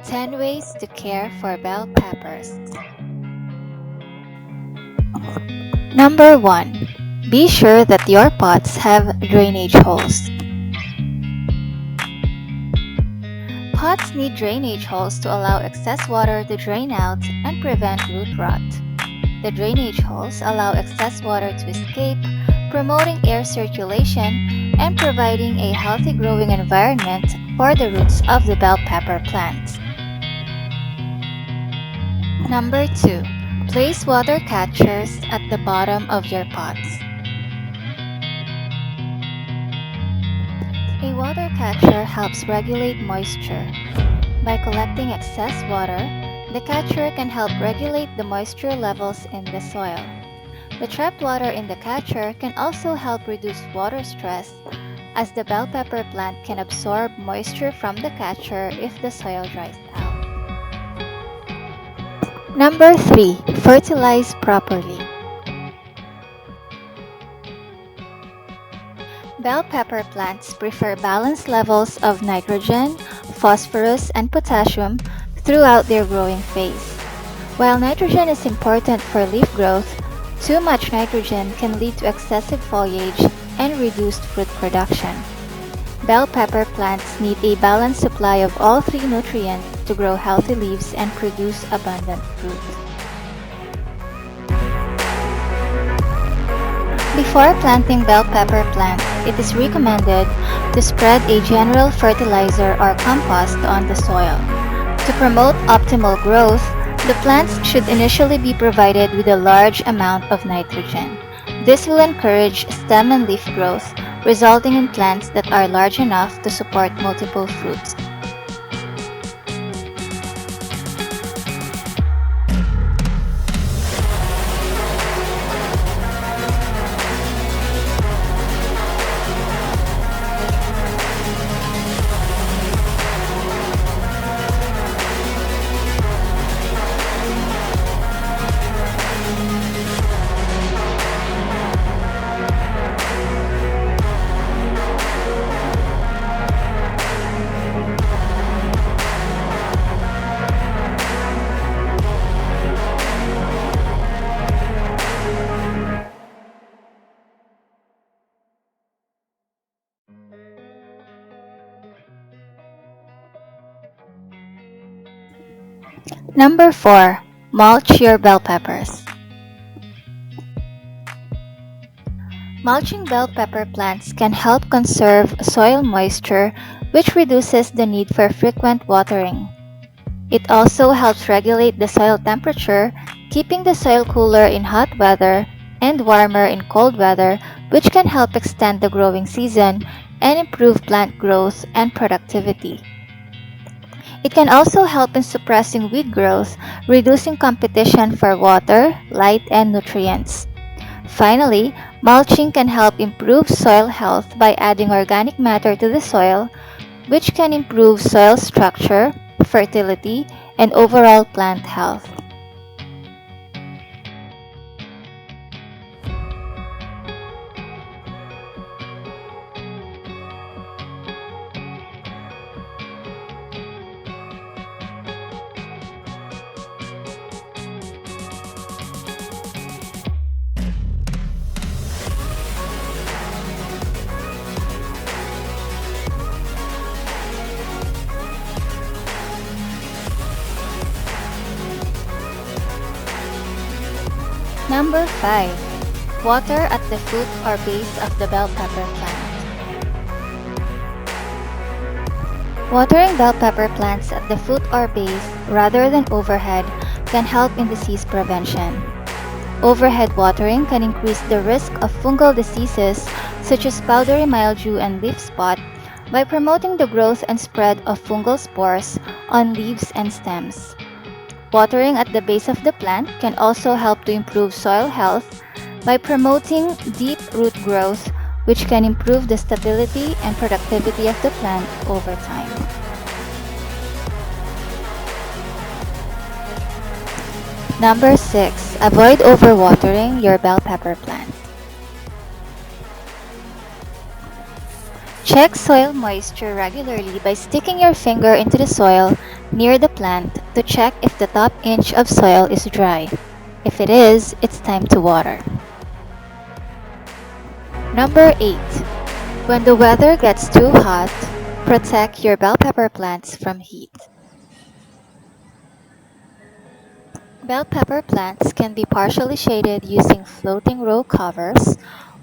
10 Ways to Care for Bell Peppers. Number 1. Be sure that your pots have drainage holes. Pots need drainage holes to allow excess water to drain out and prevent root rot. The drainage holes allow excess water to escape, promoting air circulation and providing a healthy growing environment for the roots of the bell pepper plant. Number 2. Place water catchers at the bottom of your pots. A water catcher helps regulate moisture. By collecting excess water, the catcher can help regulate the moisture levels in the soil. The trapped water in the catcher can also help reduce water stress, as the bell pepper plant can absorb moisture from the catcher if the soil dries out. Number 3. Fertilize properly. Bell pepper plants prefer balanced levels of nitrogen, phosphorus, and potassium throughout their growing phase. While nitrogen is important for leaf growth, too much nitrogen can lead to excessive foliage and reduced fruit production. Bell pepper plants need a balanced supply of all three nutrients to grow healthy leaves and produce abundant fruit. Before planting bell pepper plants, it is recommended to spread a general fertilizer or compost on the soil. To promote optimal growth, the plants should initially be provided with a large amount of nitrogen. This will encourage stem and leaf growth, resulting in plants that are large enough to support multiple fruits. Number 4. Mulch your bell peppers. Mulching bell pepper plants can help conserve soil moisture, which reduces the need for frequent watering. It also helps regulate the soil temperature, keeping the soil cooler in hot weather and warmer in cold weather, which can help extend the growing season and improve plant growth and productivity. It can also help in suppressing weed growth, reducing competition for water, light, and nutrients. Finally, mulching can help improve soil health by adding organic matter to the soil, which can improve soil structure, fertility, and overall plant health. Number 5. Water at the foot or base of the bell pepper plant. Watering bell pepper plants at the foot or base rather than overhead can help in disease prevention. Overhead watering can increase the risk of fungal diseases such as powdery mildew and leaf spot by promoting the growth and spread of fungal spores on leaves and stems. Watering at the base of the plant can also help to improve soil health by promoting deep root growth, which can improve the stability and productivity of the plant over time. Number 6. Avoid overwatering your bell pepper plant. Check soil moisture regularly by sticking your finger into the soil near the plant to check if the top inch of soil is dry. If it is, it's time to water. Number 8. When the weather gets too hot, protect your bell pepper plants from heat. Bell pepper plants can be partially shaded using floating row covers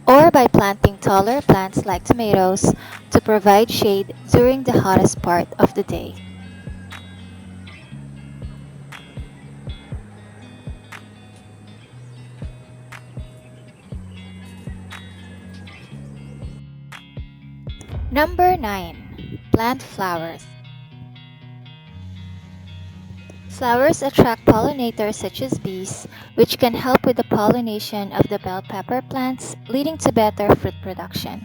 or by planting taller plants like tomatoes to provide shade during the hottest part of the day. Number 9. Plant flowers. Flowers attract pollinators such as bees, which can help with the pollination of the bell pepper plants, leading to better fruit production.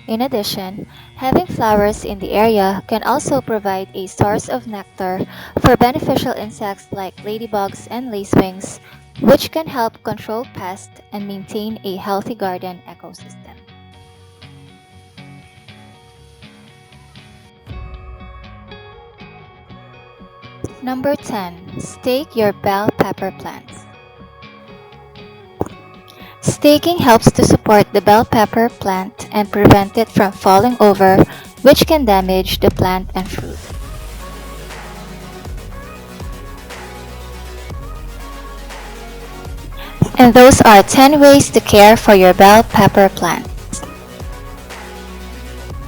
In addition, having flowers in the area can also provide a source of nectar for beneficial insects like ladybugs and lacewings, which can help control pests and maintain a healthy garden ecosystem. Number 10. Stake your bell pepper plants. Staking helps to support the bell pepper plant and prevent it from falling over, which can damage the plant and fruit. And those are 10 ways to care for your bell pepper plant.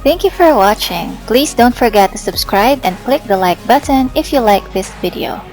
Thank you for watching. Please don't forget to subscribe and click the like button if you like this video.